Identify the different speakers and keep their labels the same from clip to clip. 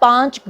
Speaker 1: 5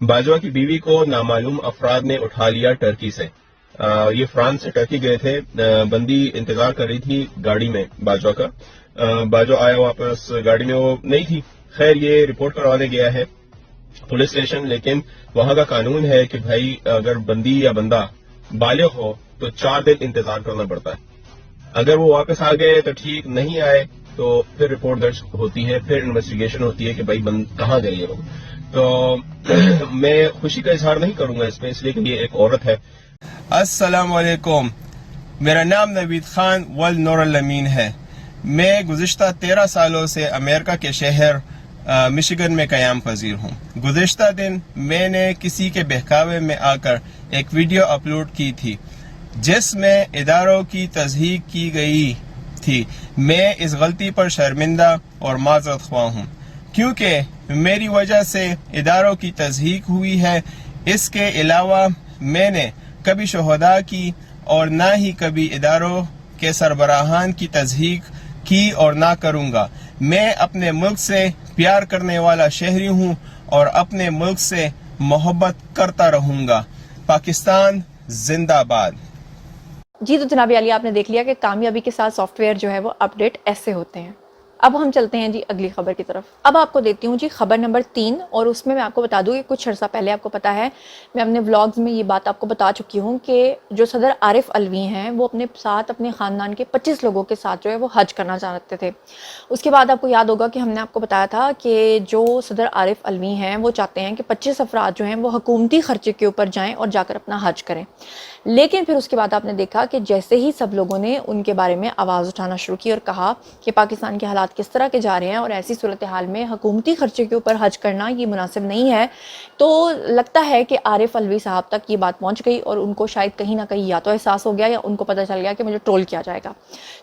Speaker 2: باجوہ کی بیوی کو نامعلوم افراد نے اٹھا لیا ٹرکی سے. یہ فرانس سے ٹرکی گئے تھے. بندی انتظار کر رہی تھی گاڑی میں باجوہ کا. باجوہ آیا واپس, گاڑی میں وہ نہیں تھی. خیر یہ رپورٹ کروانے گیا ہے پولیس اسٹیشن, لیکن وہاں کا قانون ہے کہ بھائی اگر بندی یا بندہ بالغ ہو تو 4 دن انتظار کرنا پڑتا ہے. اگر وہ واپس آ گئے تو ٹھیک, نہیں آئے تو پھر رپورٹ درج ہوتی ہے, پھر انویسٹیگیشن ہوتی ہے کہ بھائی کہاں گئے یہ لوگ. تو میں خوشی کا اظہار نہیں کروں گا اس میں, اس لیے کہ یہ ایک عورت ہے.
Speaker 3: السلام علیکم, میرا نام نوید خان ول نور الامین ہے. میں گزشتہ 13 سالوں سے امریکہ کے شہر مشیگن میں قیام پذیر ہوں. گزشتہ دن میں نے کسی کے بہکاوے میں آ کر ایک ویڈیو اپلوڈ کی تھی جس میں اداروں کی تضحیک کی گئی تھی. میں اس غلطی پر شرمندہ اور معذرت خواہ ہوں کیونکہ میری وجہ سے اداروں کی تضحیک ہوئی ہے. اس کے علاوہ میں نے کبھی شہداء کی اور نہ ہی کبھی اداروں کے سربراہان کی تضحیک کی اور نہ کروں گا. میں اپنے ملک سے پیار کرنے والا شہری ہوں اور اپنے ملک سے محبت کرتا رہوں گا. پاکستان زندہ باد.
Speaker 1: جی تو جناب علی آپ نے دیکھ لیا کہ کامیابی کے ساتھ سافٹ ویئر جو ہے وہ اپڈیٹ ایسے ہوتے ہیں. اب ہم چلتے ہیں جی اگلی خبر کی طرف. اب آپ کو دیتی ہوں جی خبر نمبر 3, اور اس میں آپ کو بتا دوں کہ کچھ عرصہ پہلے آپ کو پتا ہے میں اپنے ولاگز میں یہ بات آپ کو بتا چکی ہوں کہ جو صدر عارف علوی ہیں وہ اپنے ساتھ اپنے خاندان کے 25 لوگوں کے ساتھ جو ہے وہ حج کرنا چاہتے تھے. اس کے بعد آپ کو یاد ہوگا کہ ہم نے آپ کو بتایا تھا کہ جو صدر عارف علوی ہیں وہ چاہتے ہیں کہ 25 افراد جو ہیں وہ حکومتی خرچے کے اوپر جائیں اور جا کر اپنا حج کریں. لیکن پھر اس کے بعد آپ نے دیکھا کہ جیسے ہی سب لوگوں نے ان کے بارے میں آواز اٹھانا شروع کی اور کہا کہ پاکستان کے حالات کس طرح کے جا رہے ہیں اور ایسی صورتحال میں حکومتی خرچے کے اوپر حج کرنا یہ مناسب نہیں ہے, تو لگتا ہے کہ عارف علوی صاحب تک یہ بات پہنچ گئی اور ان کو شاید کہیں نہ کہیں یا تو احساس ہو گیا یا ان کو پتہ چل گیا کہ مجھے ٹرول کیا جائے گا.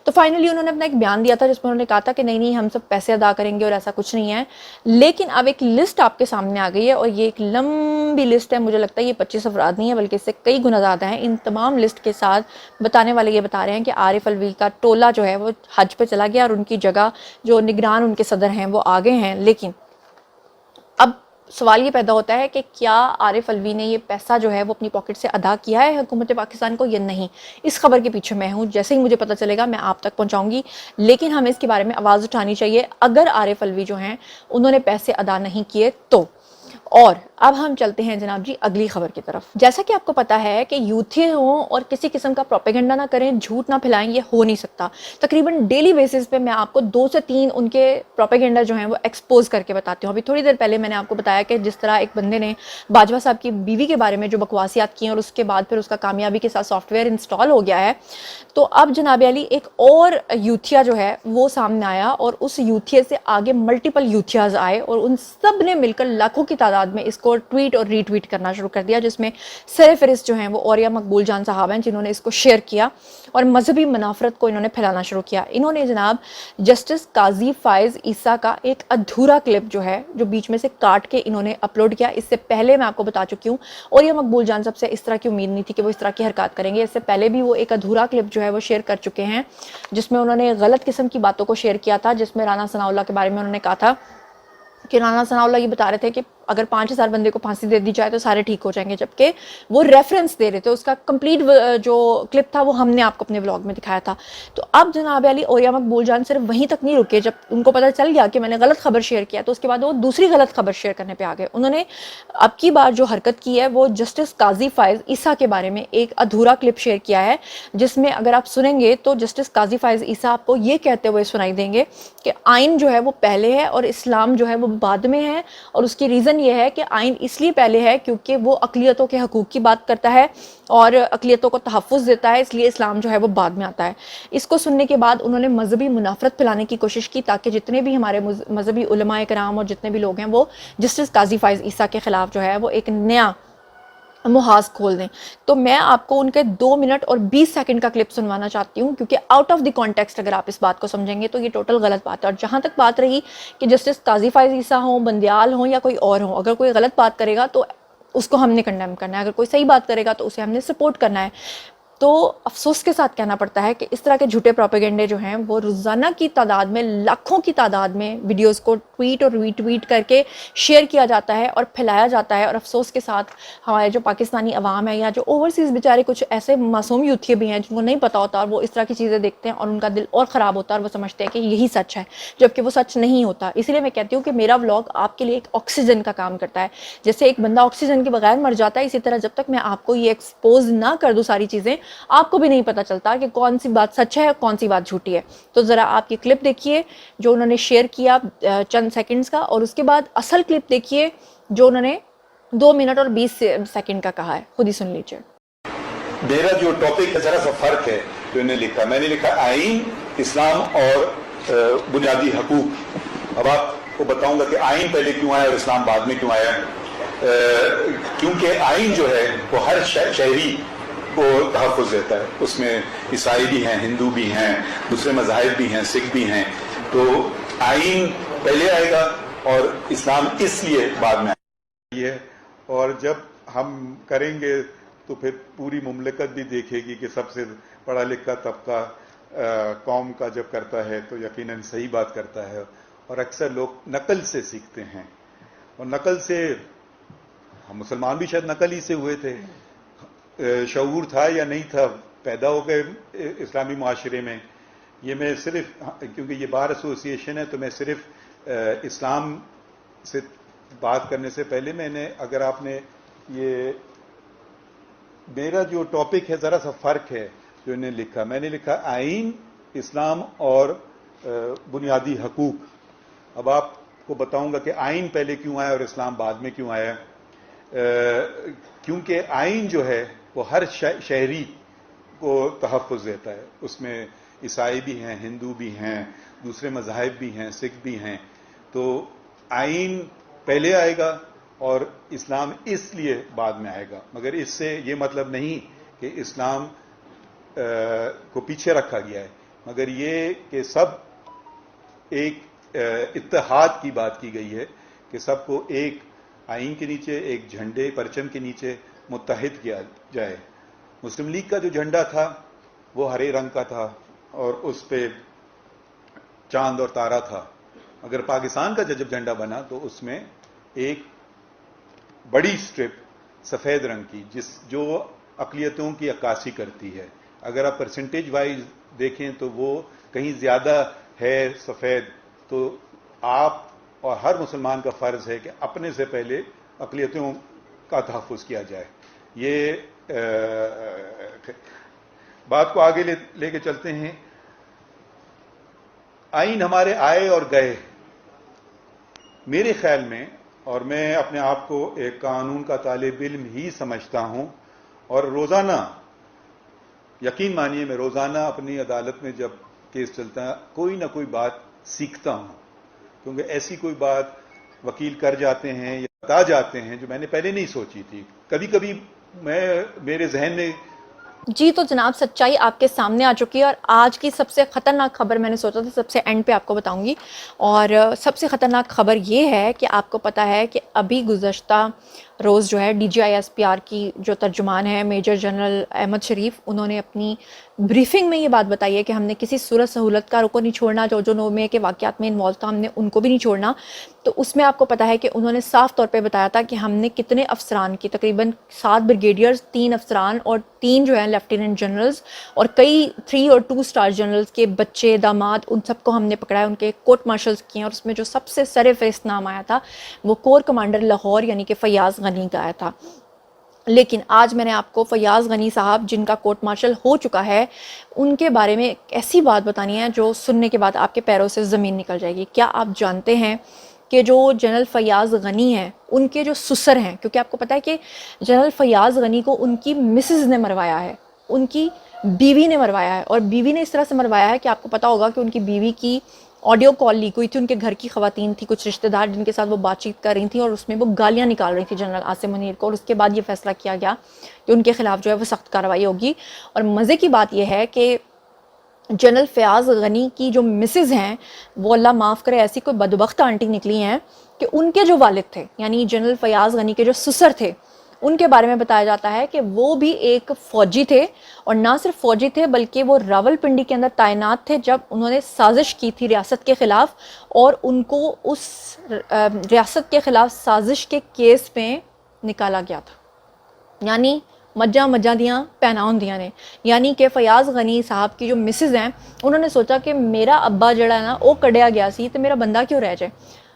Speaker 1: تو فائنلی انہوں نے اپنا ایک بیان دیا تھا جس میں انہوں نے کہا تھا کہ نہیں ہم سب پیسے ادا کریں گے اور ایسا کچھ نہیں ہے. لیکن اب ایک لسٹ آپ کے سامنے آ گئی ہے اور یہ ایک لمبی لسٹ ہے. مجھے لگتا ہے یہ 25 افراد نہیں ہے بلکہ اس سے کئی گنا زیادہ ہیں. ان تمام لسٹ کے ساتھ بتانے والے یہ بتا رہے ہیں کہ عارف علوی کا ٹولہ جو ہے وہ حج پہ چلا گیا اور ان کی جگہ جو نگران ان کے صدر ہیں وہ آگے ہیں. لیکن اب سوال یہ پیدا ہوتا ہے کہ کیا عارف علوی نے یہ پیسہ جو ہے وہ اپنی پاکٹ سے ادا کیا ہے حکومت پاکستان کو یا نہیں. اس خبر کے پیچھے میں ہوں, جیسے ہی مجھے پتہ چلے گا میں آپ تک پہنچاؤں گی. لیکن ہمیں اس کے بارے میں آواز اٹھانی چاہیے اگر عارف علوی جو ہیں انہوں نے پیسے ادا نہیں کیے تو. اور اب ہم چلتے ہیں جناب جی اگلی خبر کی طرف. جیسا کہ آپ کو پتا ہے کہ یوتھی ہوں اور کسی قسم کا پروپیگنڈا نہ کریں, جھوٹ نہ پھیلائیں, یہ ہو نہیں سکتا. تقریباً ڈیلی بیسس پہ میں آپ کو 2 سے 3 ان کے پروپیگنڈا جو ہیں وہ ایکسپوز کر کے بتاتی ہوں. ابھی تھوڑی دیر پہلے میں نے آپ کو بتایا کہ جس طرح ایک بندے نے باجوہ صاحب کی بیوی کے بارے میں جو بکواسیات کی اور اس کے بعد پھر اس کا کامیابی کے ساتھ سافٹ ویئر انسٹال ہو گیا ہے, تو اب جناب علی ایک اور یوتھیا جو ہے وہ سامنے آیا اور اس یوتھیا سے آگے ملٹیپل یوتھیاز آئے اور ان سب نے مل کر لاکھوں کی تعداد میں اس کو ٹویٹ اور ری ٹویٹ کرنا شروع کر دیا, جس میں سر فہرست جو ہیں وہ اوریہ مقبول جان صاحب ہیں جنہوں نے اس کو شیئر کیا اور مذہبی منافرت کو انہوں نے پھیلانا شروع کیا. انہوں نے جناب جسٹس قاضی فائز عیسیٰ کا ایک ادھورا کلپ جو ہے جو بیچ میں سے کاٹ کے انہوں نے اپلوڈ کیا. اس سے پہلے میں آپ کو بتا چکی ہوں اوریہ مقبول جان صاحب سے اس طرح کی امید نہیں تھی کہ وہ اس طرح کی حرکات کریں گے. اس سے پہلے بھی وہ ایک ادھورا کلپ جو ہے وہ شیئر کر چکے ہیں جس میں انہوں نے غلط قسم کی باتوں کو شیئر کیا تھا, جس میں رانا ثناء اللہ کے بارے میں انہوں نے کہا تھا کہ رانا ثناء اللہ یہ بتا رہے تھے کہ اگر 5000 بندے کو پھانسی دے دی جائے تو سارے ٹھیک ہو جائیں گے, جبکہ وہ ریفرنس دے رہے تھے. اس کا کمپلیٹ جو کلپ تھا وہ ہم نے آپ کو اپنے ولاگ میں دکھایا تھا. تو اب جناب علی اوریہ مقبول جان صرف وہیں تک نہیں رکے. جب ان کو پتہ چل گیا کہ میں نے غلط خبر شیئر کیا تو اس کے بعد وہ دوسری غلط خبر شیئر کرنے پہ آ گئے. انہوں نے اب کی بار جو حرکت کی ہے وہ جسٹس قاضی فائز عیسیٰ کے بارے میں ایک ادھورا کلپ شیئر کیا ہے, جس میں اگر آپ سنیں گے تو جسٹس قاضی فائز عیسیٰ آپ کو یہ کہتے ہوئے سنائی دیں گے کہ آئین جو ہے وہ پہلے ہے اور اسلام جو ہے وہ بعد میں ہے, اور اس کی ریزن یہ ہے کہ آئین اس لیے پہلے ہے کیونکہ وہ اقلیتوں کے حقوق کی بات کرتا ہے اور اقلیتوں کو تحفظ دیتا ہے, اس لیے اسلام جو ہے وہ بعد میں آتا ہے. اس کو سننے کے بعد انہوں نے مذہبی منافرت پھیلانے کی کوشش کی تاکہ جتنے بھی ہمارے مذہبی علماء کرام اور جتنے بھی لوگ ہیں وہ جسٹس قاضی فائز عیسیٰ کے خلاف جو ہے وہ ایک نیا محاذ کھول دیں. تو میں آپ کو ان کے 2 منٹ اور 20 سیکنڈ کا کلپ سنوانا چاہتی ہوں کیونکہ آؤٹ آف دی کانٹیکسٹ اگر آپ اس بات کو سمجھیں گے تو یہ ٹوٹل غلط بات ہے. اور جہاں تک بات رہی کہ جسٹس قاضی فائز عیسیٰ ہوں, بندیال ہوں یا کوئی اور ہوں, اگر کوئی غلط بات کرے گا تو اس کو ہم نے کنڈیم کرنا ہے, اگر کوئی صحیح بات کرے گا تو اسے ہم نے سپورٹ کرنا ہے. تو افسوس کے ساتھ کہنا پڑتا ہے کہ اس طرح کے جھوٹے پروپیگنڈے جو ہیں وہ روزانہ کی تعداد میں، لاکھوں کی تعداد میں ویڈیوز کو ٹویٹ اور ری ٹویٹ کر کے شیئر کیا جاتا ہے اور پھیلایا جاتا ہے، اور افسوس کے ساتھ ہمارے جو پاکستانی عوام ہے یا جو اوورسیز بیچارے کچھ ایسے معصوم یوتھیے بھی ہیں جن کو نہیں پتہ ہوتا اور وہ اس طرح کی چیزیں دیکھتے ہیں اور ان کا دل اور خراب ہوتا ہے اور وہ سمجھتے ہیں کہ یہی سچ ہے، جبکہ وہ سچ نہیں ہوتا. اسی لیے میں کہتی ہوں کہ میرا ولاگ آپ کے لیے ایک آکسیجن کا کام کرتا ہے. جیسے ایک بندہ آکسیجن کے بغیر مر جاتا ہے، اسی طرح جب تک میں آپ کو یہ ایکسپوز نہ کر دوں ساری چیزیں، آپ کو بھی نہیں پتہ چلتا کہ کون سی بات سچ ہے اور کون سی بات جھوٹی ہے. تو ذرا آپ کی کلپ دیکھیے جو انہوں نے شیئر کیا چند سیکنڈز کا، اور اس کے بعد اصل کلپ دیکھیے جو انہوں نے 2 منٹ اور 20 سیکنڈ کا کہا ہے. خود ہی سن لیجیے.
Speaker 4: میرا جو ٹاپک ہے ذرا سا فرق ہے جو انہیں لکھا. میں نے لکھا آئین، اسلام اور بنیادی حقوق. اب آپ کو بتاؤں گا کہ آئین پہلے کیوں آیا اور اسلام بعد میں کیوں آیا. کیونکہ آئین جو ہے وہ ہر شہری کو تحفظ دیتا ہے. اس میں عیسائی بھی ہیں، ہندو بھی ہیں، دوسرے مذاہب بھی ہیں، سکھ بھی ہیں. تو آئین پہلے آئے گا اور اسلام اس لیے بعد میں آئے گا.
Speaker 5: اور جب ہم کریں گے تو پھر پوری مملکت بھی دیکھے گی کہ سب سے پڑھا لکھا طبقہ قوم کا جب کرتا ہے تو یقیناً صحیح بات کرتا ہے. اور اکثر لوگ نقل سے سیکھتے ہیں، اور نقل سے ہم مسلمان بھی شاید نقل ہی سے ہوئے تھے. شعور تھا یا نہیں تھا، پیدا ہو گئے اسلامی معاشرے میں. یہ میں صرف کیونکہ یہ بار ایسوسیشن ہے تو میں صرف اسلام سے بات کرنے سے پہلے میں نے، اگر آپ نے یہ میرا جو ٹاپک ہے ذرا سا فرق ہے جو انہیں لکھا. میں نے لکھا آئین، اسلام اور بنیادی حقوق. اب آپ کو بتاؤں گا کہ آئین پہلے کیوں آیا اور اسلام بعد میں کیوں آیا. کیونکہ آئین جو ہے وہ ہر شہری کو تحفظ دیتا ہے. اس میں عیسائی بھی ہیں، ہندو بھی ہیں، دوسرے مذاہب بھی ہیں، سکھ بھی ہیں. تو آئین پہلے آئے گا اور اسلام اس لیے بعد میں آئے گا. مگر اس سے یہ مطلب نہیں کہ اسلام کو پیچھے رکھا گیا ہے، مگر یہ کہ سب ایک اتحاد کی بات کی گئی ہے کہ سب کو ایک آئین کے نیچے، ایک جھنڈے پرچم کے نیچے متحد کیا جائے. مسلم لیگ کا جو جھنڈا تھا وہ ہرے رنگ کا تھا اور اس پہ چاند اور تارا تھا. اگر پاکستان کا جب جھنڈا بنا تو اس میں ایک بڑی سٹرپ سفید رنگ کی جو اقلیتوں کی عکاسی کرتی ہے. اگر آپ پرسنٹیج وائز دیکھیں تو وہ کہیں زیادہ ہے سفید. تو آپ اور ہر مسلمان کا فرض ہے کہ اپنے سے پہلے اقلیتوں کا تحفظ کیا جائے. یہ بات کو آگے لے کے چلتے ہیں. آئین ہمارے آئے اور گئے. میرے خیال میں، اور میں اپنے آپ کو ایک قانون کا طالب علم ہی سمجھتا ہوں، اور روزانہ یقین مانیے میں روزانہ اپنی عدالت میں جب کیس چلتا ہے کوئی نہ کوئی بات سیکھتا ہوں. کیونکہ ایسی کوئی بات وکیل کر جاتے ہیں یا بتا جاتے ہیں جو میں نے پہلے نہیں سوچی تھی. کبھی کبھی میرے ذہن میں
Speaker 1: جی تو جناب سچائی آپ کے سامنے آ چکی ہے، اور آج کی سب سے خطرناک خبر میں نے سوچا تھا سب سے اینڈ پہ آپ کو بتاؤں گی. اور سب سے خطرناک خبر یہ ہے کہ آپ کو پتہ ہے کہ ابھی گزشتہ روز جو ہے DGISPR کی جو ترجمان ہے میجر جنرل احمد شریف، انہوں نے اپنی بریفنگ میں یہ بات بتائی ہے کہ ہم نے کسی صورت سہولت کا کو نہیں چھوڑنا. جو 9 مئی کے واقعات میں انوالو تھا ہم نے ان کو بھی نہیں چھوڑنا. تو اس میں آپ کو پتہ ہے کہ انہوں نے صاف طور پہ بتایا تھا کہ ہم نے کتنے افسران کی، تقریباً 7 بریگیڈیئرز، 3 افسران اور 3 جو ہیں لیفٹیننٹ جنرلز، اور کئی 3 اور 2 اسٹار جنرلز کے بچے، داماد، ان سب کو ہم نے پکڑا ہے، ان کے کورٹ مارشلز کیے ہیں. اور اس میں جو سب سے سر فہرست نام آیا تھا وہ کور کمانڈر لاہور یعنی کہ فیاض غنی کا آیا تھا. لیکن آج میں نے آپ کو فیاض غنی صاحب جن کا کورٹ مارشل ہو چکا ہے ان کے بارے میں ایک ایسی بات بتانی ہے جو سننے کے بعد آپ کے پیروں سے زمین نکل جائے گی. کیا آپ جانتے ہیں کہ جو جنرل فیاض غنی ہیں ان کے جو سسر ہیں، کیونکہ آپ کو پتہ ہے کہ جنرل فیاض غنی کو ان کی مسز نے مروایا ہے، ان کی بیوی نے مروایا ہے. اور بیوی نے اس طرح سے مروایا ہے کہ آپ کو پتہ ہوگا کہ ان کی بیوی کی آڈیو کال لیک ہوئی تھی. ان کے گھر کی خواتین تھی، کچھ رشتہ دار جن کے ساتھ وہ بات چیت کر رہی تھیں، اور اس میں وہ گالیاں نکال رہی تھی جنرل عاصم منیر کو. اور اس کے بعد یہ فیصلہ کیا گیا کہ ان کے خلاف جو ہے وہ سخت کارروائی ہوگی. اور مزے کی بات یہ ہے کہ جنرل فیاض غنی کی جو مسز ہیں وہ اللہ معاف کرے ایسی کوئی بدبخت آنٹی نکلی ہیں کہ ان کے جو والد تھے یعنی جنرل فیاض غنی کے جو سسر تھے ان کے بارے میں بتایا جاتا ہے کہ وہ بھی ایک فوجی تھے, اور نہ صرف فوجی تھے بلکہ وہ راولپنڈی کے اندر تعینات تھے جب انہوں نے سازش کی تھی ریاست کے خلاف, اور ان کو اس ریاست کے خلاف سازش کے کیس میں نکالا گیا تھا. یعنی مجھا دیاں پہنا ہوندیاں نے, یعنی کہ فیاض غنی صاحب کی جو مسز ہیں انہوں نے سوچا کہ میرا ابا جڑا ہے نا وہ کڈیا گیا سی تو میرا بندہ کیوں رہ جائے,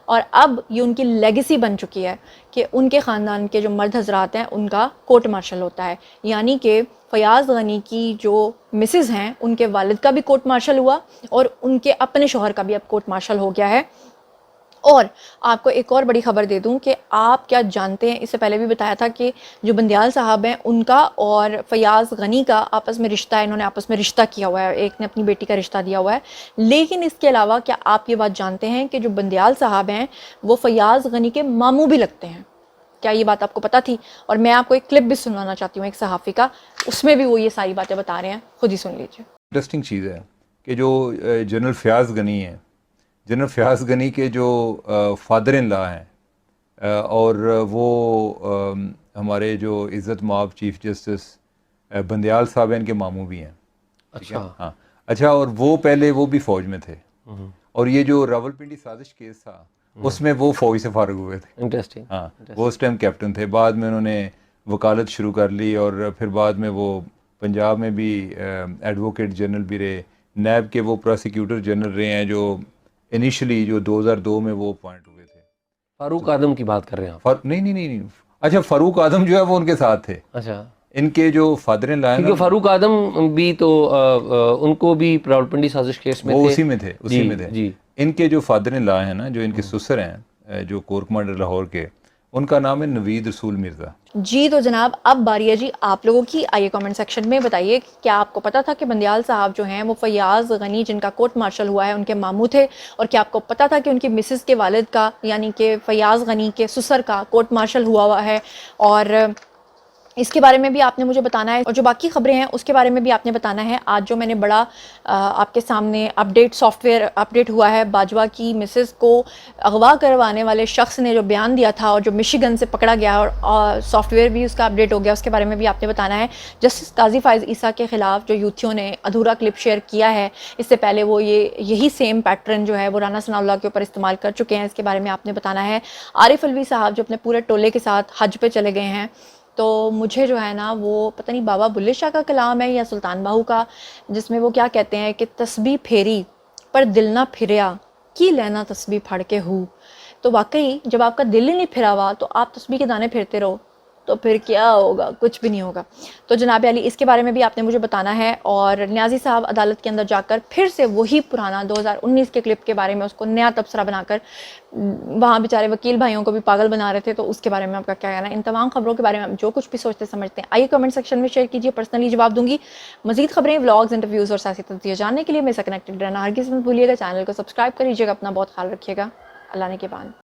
Speaker 1: اور اب یہ ان کی لیگیسی بن چکی ہے کہ ان کے خاندان کے جو مرد حضرات ہیں ان کا کورٹ مارشل ہوتا ہے. یعنی کہ فیاض غنی کی جو مسز ہیں ان کے والد کا بھی کورٹ مارشل ہوا, اور ان کے اپنے شوہر کا بھی اب کورٹ مارشل ہو گیا ہے. اور آپ کو ایک اور بڑی خبر دے دوں کہ آپ کیا جانتے ہیں, اس سے پہلے بھی بتایا تھا کہ جو بندیال صاحب ہیں ان کا اور فیاض غنی کا آپس میں رشتہ ہے, انہوں نے آپس میں رشتہ کیا ہوا ہے, ایک نے اپنی بیٹی کا رشتہ دیا ہوا ہے. لیکن اس کے علاوہ کیا آپ یہ بات جانتے ہیں کہ جو بندیال صاحب ہیں وہ فیاض غنی کے ماموں بھی لگتے ہیں؟ کیا یہ بات آپ کو پتہ تھی؟ اور میں آپ کو ایک کلپ بھی سنوانا چاہتی ہوں ایک صحافی کا, اس میں بھی وہ یہ ساری باتیں بتا رہے ہیں, خود ہی سن لیجیے.
Speaker 6: انٹرسٹنگ چیز ہے کہ جو جنرل فیاض غنی ہیں, جنرل فیاض غنی کے جو فادر ان لا ہیں اور وہ ہمارے جو عزت مآب چیف جسٹس بندیال صاحب ہیں ان کے ماموں بھی ہیں.
Speaker 7: اچھا
Speaker 6: ہاں اچھا, اور وہ پہلے وہ بھی فوج میں تھے, اور یہ جو راولپنڈی سازش کیس تھا اس میں وہ فوج سے فارغ ہوئے تھے.
Speaker 7: انٹرسٹنگ.
Speaker 6: ہاں وہ اس ٹائم کیپٹن تھے, بعد میں انہوں نے وکالت شروع کر لی, اور پھر بعد میں وہ پنجاب میں بھی ایڈوکیٹ جنرل بھی رہے, نیب کے وہ پروسیکیوٹر جنرل رہے ہیں جو انیشلی جو 2002 میں وہ اپوائنٹ ہوئے تھے.
Speaker 7: فاروق اعظم کی بات کر رہے ہیں آپ؟
Speaker 6: نہیں, اچھا فاروق اعظم جو ہے وہ ان کے ساتھ تھے.
Speaker 7: اچھا,
Speaker 6: ان کے جو فادر ان لا ہیں
Speaker 7: کیونکہ فاروق اعظم بھی تو ان کو بھی راولپنڈی سازش کیس میں
Speaker 6: وہ
Speaker 7: تھے.
Speaker 6: اسی میں تھے.
Speaker 7: جی,
Speaker 6: ان کے جو فادر ان لا ہیں نا, جو ان کے سسر ہیں جو کور کمانڈر لاہور کے, ان کا نام ہے نوید رسول مرزا.
Speaker 1: جی تو جناب اب باری ہے جی آپ لوگوں کی. آئیے کامنٹ سیکشن میں بتائیے کیا آپ کو پتا تھا کہ بندیال صاحب جو ہیں وہ فیاض غنی جن کا کورٹ مارشل ہوا ہے ان کے ماموں تھے, اور کیا آپ کو پتا تھا کہ ان کی مسز کے والد کا یعنی کہ فیاض غنی کے سسر کا کورٹ مارشل ہوا ہے, اور اس کے بارے میں بھی آپ نے مجھے بتانا ہے, اور جو باقی خبریں ہیں اس کے بارے میں بھی آپ نے بتانا ہے. آج جو میں نے بڑا آپ کے سامنے سافٹ ویئر اپڈیٹ ہوا ہے, باجوہ کی مسز کو اغوا کروانے والے شخص نے جو بیان دیا تھا اور جو مشیگن سے پکڑا گیا, اور سافٹ ویئر بھی اس کا اپڈیٹ ہو گیا, اس کے بارے میں بھی آپ نے بتانا ہے. جسٹس قاضی فائز عیسیٰ کے خلاف جو یوتھیوں نے ادھورا کلپ شیئر کیا ہے, اس سے پہلے وہ یہی سیم پیٹرن جو ہے وہ رانا ثناء اللہ کے اوپر استعمال کر چکے ہیں, اس کے بارے میں آپ نے بتانا ہے. عارف الوی صاحب جو اپنے پورے ٹولے کے ساتھ حج پہ چلے گئے ہیں, تو مجھے جو ہے نا وہ پتہ نہیں بابا بلے شاہ کا کلام ہے یا سلطان باہو کا, جس میں وہ کیا کہتے ہیں کہ تسبیح پھیری پر دل نہ پھریا کی لینا تسبیح پھڑ کے ہو. تو واقعی جب آپ کا دل ہی نہیں پھرا ہوا تو آپ تسبیح کے دانے پھرتے رہو تو پھر کیا ہوگا, کچھ بھی نہیں ہوگا. تو جناب علی اس کے بارے میں بھی آپ نے مجھے بتانا ہے. اور نیازی صاحب عدالت کے اندر جا کر پھر سے وہی پرانا 2019 کے کلپ کے بارے میں اس کو نیا تبصرہ بنا کر وہاں بیچارے وکیل بھائیوں کو بھی پاگل بنا رہے تھے, تو اس کے بارے میں آپ کا کیا کہنا ہے؟ ان تمام خبروں کے بارے میں آپ جو کچھ بھی سوچتے سمجھتے ہیں آئیے کمنٹ سیکشن میں شیئر کیجیے, پرسنلی جواب دوں گی. مزید خبریں, ولاگز, انٹرویوز اور سیاسی تجزیے جاننے کے لیے میرے سے کنیکٹڈ رہنا ہرگز مت بھولیے گا. چینل کو سبسکرائب کر لیجیے گا, اپنا بہت خیال رکھیے گا. اللہ نے کے بان.